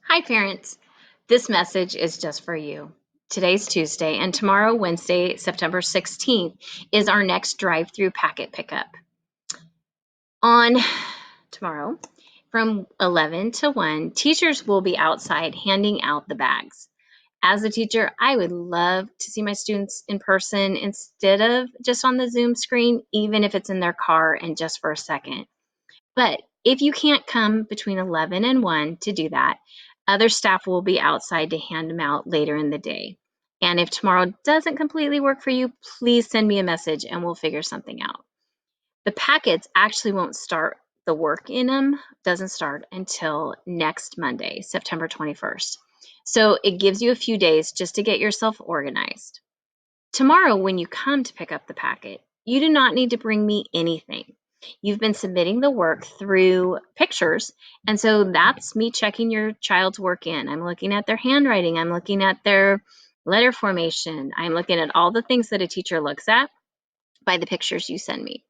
Hi, parents. This message is just for you. Today's Tuesday, and tomorrow, Wednesday, September 16th, is our next drive through packet pickup. On tomorrow, from 11 to 1, teachers will be outside handing out the bags. As a teacher, I would love to see my students in person instead of just on the Zoom screen, even if it's in their car and just for a second. But if you can't come between 11 and 1 to do that, other staff will be outside to hand them out later in the day. And if tomorrow doesn't completely work for you, please send me a message and we'll figure something out. The packets actually won't start, the work in them doesn't start until next Monday, September 21st. So it gives you a few days just to get yourself organized. Tomorrow, when you come to pick up the packet, you do not need to bring me anything. You've been submitting the work through pictures, and so that's me checking your child's work in. I'm looking at their handwriting, I'm looking at their letter formation, I'm looking at all the things that a teacher looks at by the pictures you send me.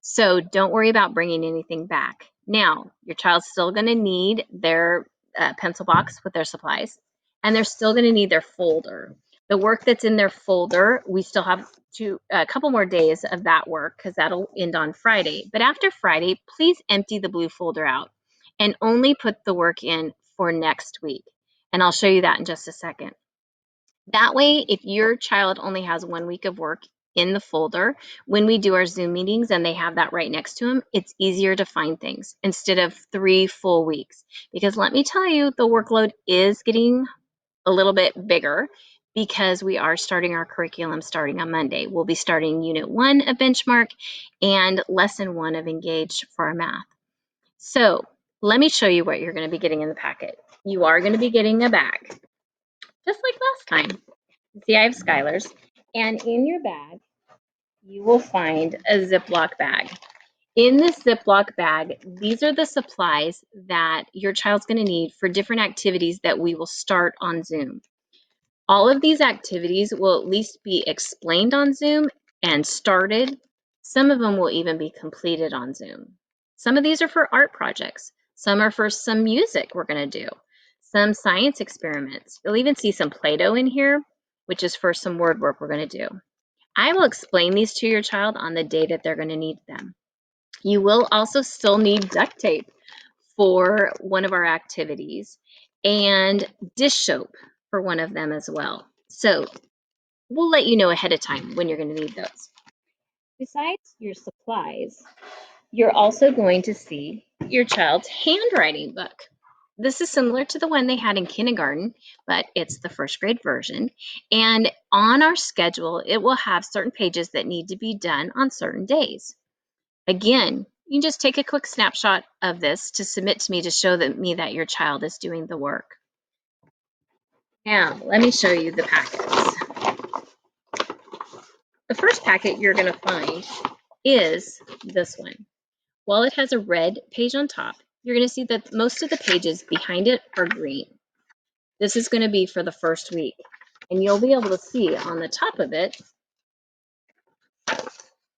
So don't worry about bringing anything back. Now, your child's still going to need their pencil box with their supplies, and they're still going to need their folder. The work that's in their folder, we still have a couple more days of that work because that'll end on Friday. But after Friday, please empty the blue folder out and only put the work in for next week. And I'll show you that in just a second. That way, if your child only has 1 week of work in the folder, when we do our Zoom meetings and they have that right next to them, it's easier to find things instead of 3 full weeks. Because let me tell you, the workload is getting a little bit bigger because we are starting our curriculum starting on Monday. We'll be starting Unit 1 of Benchmark and Lesson 1 of Engage for our math. So let me show you what you're going to be getting in the packet. You are going to be getting a bag, just like last time. See, I have Skylar's. And in your bag, you will find a Ziploc bag. In this Ziploc bag, these are the supplies that your child's going to need for different activities that we will start on Zoom. All of these activities will at least be explained on Zoom and started. Some of them will even be completed on Zoom. Some of these are for art projects. Some are for some music we're going to do. Some science experiments. You'll even see some Play-Doh in here, which is for some word work we're going to do. I will explain these to your child on the day that they're going to need them. You will also still need duct tape for one of our activities and dish soap for one of them as well. So we'll let you know ahead of time when you're going to need those. Besides your supplies, you're also going to see your child's handwriting book. This is similar to the one they had in kindergarten, but it's the first grade version. And on our schedule, it will have certain pages that need to be done on certain days. Again, you can just take a quick snapshot of this to submit to me to show me that your child is doing the work. Now, let me show you the packets. The first packet you're going to find is this one. While it has a red page on top, you're going to see that most of the pages behind it are green. This is going to be for the first week. And you'll be able to see on the top of it,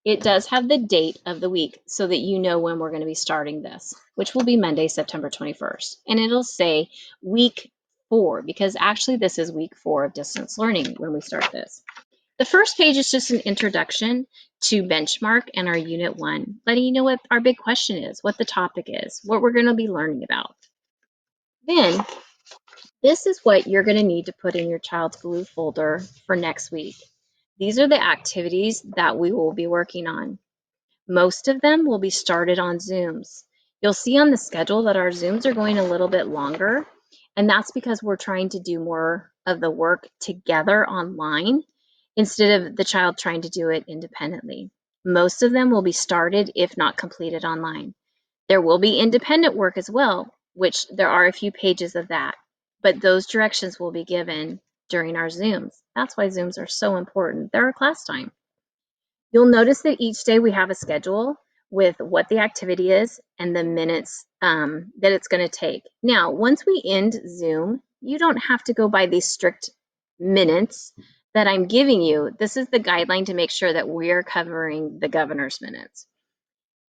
it does have the date of the week so that you know when we're going to be starting this, which will be Monday, September 21st. And it'll say week 4, because actually this is week 4 of distance learning when we start this. The first page is just an introduction to Benchmark and our Unit 1, letting you know what our big question is, what the topic is, what we're going to be learning about. Then, this is what you're going to need to put in your child's blue folder for next week. These are the activities that we will be working on. Most of them will be started on Zooms. You'll see on the schedule that our Zooms are going a little bit longer, and that's because we're trying to do more of the work together online instead of the child trying to do it independently. Most of them will be started, if not completed, online. There will be independent work as well, which there are a few pages of that, but those directions will be given during our Zooms. That's why Zooms are so important. They're a class time. You'll notice that each day we have a schedule with what the activity is and the minutes that it's going to take. Now, once we end Zoom, you don't have to go by these strict minutes that I'm giving you. This is the guideline to make sure that we're covering the governor's minutes.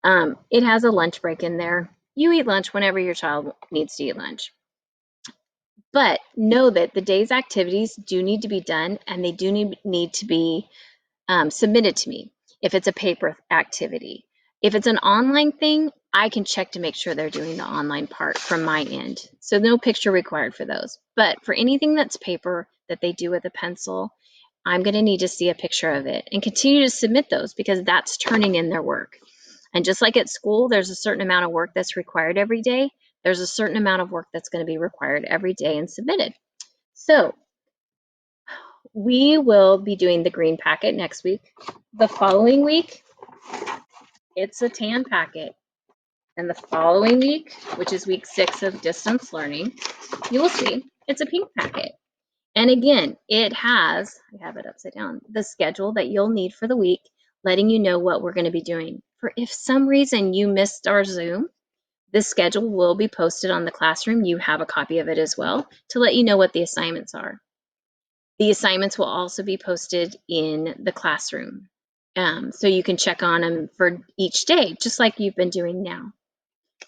It has a lunch break in there. You eat lunch whenever your child needs to eat lunch. But know that the day's activities do need to be done, and they do need to be submitted to me if it's a paper activity. If it's an online thing, I can check to make sure they're doing the online part from my end. So no picture required for those. But for anything that's paper that they do with a pencil, I'm going to need to see a picture of it and continue to submit those because that's turning in their work. And just like at school, there's a certain amount of work that's required every day. There's a certain amount of work that's going to be required every day and submitted. So we will be doing the green packet next week. The following week, it's a tan packet. And the following week, which is week 6 of distance learning, you will see it's a pink packet. And again, it has, I have it upside down, the schedule that you'll need for the week, letting you know what we're going to be doing. For if some reason you missed our Zoom, this schedule will be posted on the classroom. You have a copy of it as well to let you know what the assignments are. The assignments will also be posted in the classroom. So you can check on them for each day, just like you've been doing now.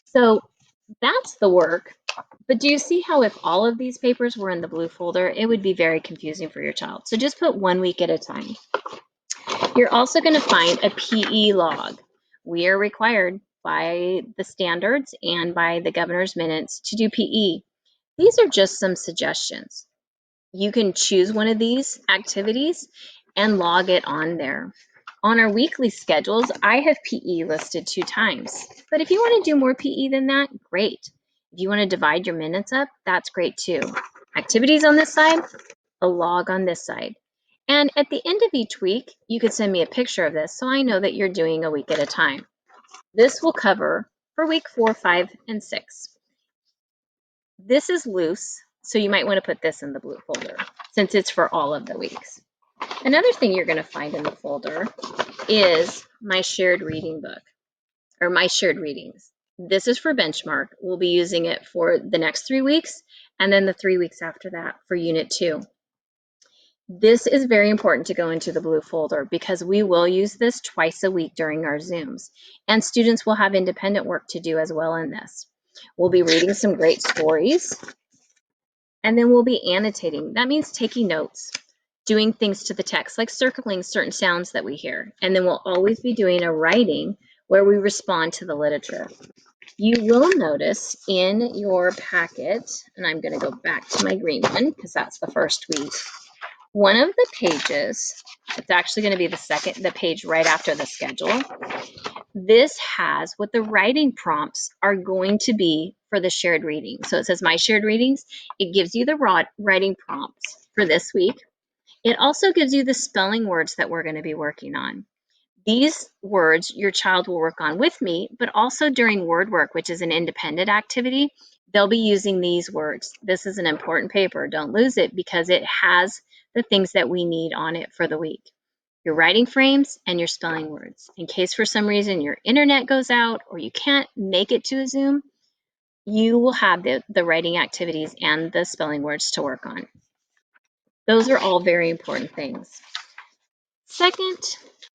So that's the work. But do you see how if all of these papers were in the blue folder, it would be very confusing for your child. So just put 1 week at a time. You're also going to find a PE log. We are required by the standards and by the governor's minutes to do PE. These are just some suggestions. You can choose one of these activities and log it on there. On our weekly schedules, I have PE listed 2 times. But if you want to do more PE than that, great. If you want to divide your minutes up, that's great too. Activities on this side, a log on this side. And at the end of each week, you could send me a picture of this so I know that you're doing a week at a time. This will cover for week 4, 5, and 6. This is loose, so you might want to put this in the blue folder since it's for all of the weeks. Another thing you're going to find in the folder is my shared reading book, or my shared readings. This is for benchmark. We'll be using it for the next 3 weeks, and then the 3 weeks after that for Unit 2. This is very important to go into the blue folder because we will use this twice a week during our Zooms, and students will have independent work to do as well in this. We'll be reading some great stories, and then we'll be annotating. That means taking notes, doing things to the text, like circling certain sounds that we hear. And then we'll always be doing a writing where we respond to the literature. You will notice in your packet, and I'm going to go back to my green one because that's the first week. One of the pages, it's actually going to be the page right after the schedule. This has what the writing prompts are going to be for the shared reading. So it says my shared readings. It gives you the writing prompts for this week. It also gives you the spelling words that we're going to be working on. These words your child will work on with me, but also during word work, which is an independent activity, they'll be using these words. This is an important paper. Don't lose it because it has the things that we need on it for the week. Your writing frames and your spelling words. In case for some reason your internet goes out or you can't make it to a Zoom, you will have the writing activities and the spelling words to work on. Those are all very important things. Second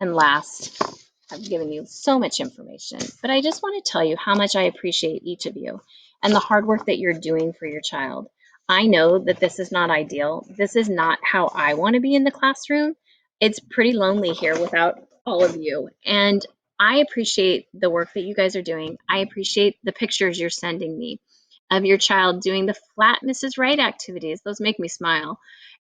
and last, I've given you so much information, but I just want to tell you how much I appreciate each of you and the hard work that you're doing for your child. I know that this is not ideal. This is not how I want to be in the classroom. It's pretty lonely here without all of you. And I appreciate the work that you guys are doing. I appreciate the pictures you're sending me of your child doing the flat Mrs. Wright activities. Those make me smile.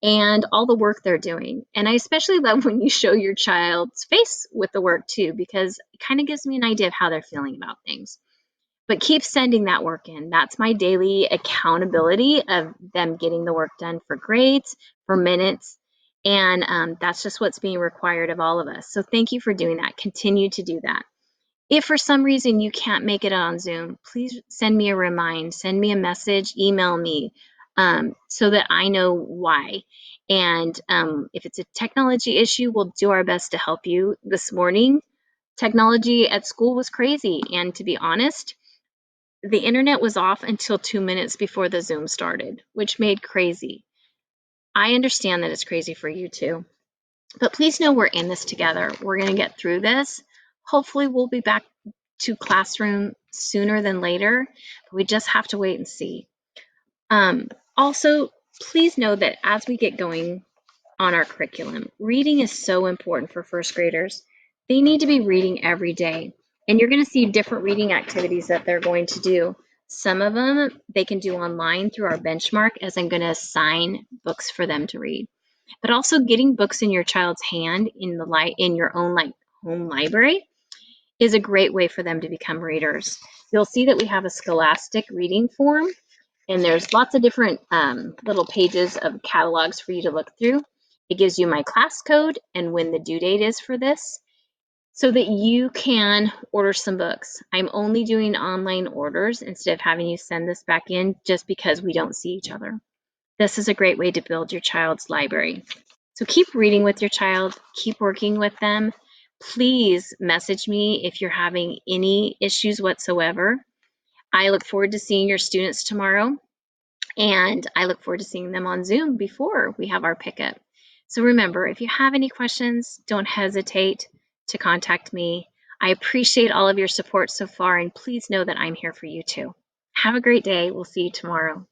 And all the work they're doing. And I especially love when you show your child's face with the work too, because it kind of gives me an idea of how they're feeling about things. But keep sending that work in. That's my daily accountability of them getting the work done for grades, for minutes. And that's just what's being required of all of us. So thank you for doing that. Continue to do that. If for some reason you can't make it on Zoom, please send me a remind, send me a message, email me so that I know why. And if it's a technology issue, we'll do our best to help you. This morning, technology at school was crazy. And to be honest, the internet was off until 2 minutes before the Zoom started, which made crazy. I understand that it's crazy for you too. But please know we're in this together. We're going to get through this. Hopefully we'll be back to classroom sooner than later. But we just have to wait and see. Also, please know that as we get going on our curriculum, reading is so important for first graders. They need to be reading every day, and you're going to see different reading activities that they're going to do. Some of them they can do online through our benchmark, as I'm going to assign books for them to read. But also getting books in your child's hand in your own home library is a great way for them to become readers. You'll see that we have a Scholastic reading form, and there's lots of different little pages of catalogs for you to look through. It gives you my class code and when the due date is for this, so that you can order some books. I'm only doing online orders instead of having you send this back in, just because we don't see each other. This is a great way to build your child's library. So keep reading with your child, keep working with them. Please message me if you're having any issues whatsoever. I look forward to seeing your students tomorrow, and I look forward to seeing them on Zoom before we have our pickup. So remember, if you have any questions, don't hesitate to contact me. I appreciate all of your support so far, and please know that I'm here for you too. Have a great day. We'll see you tomorrow.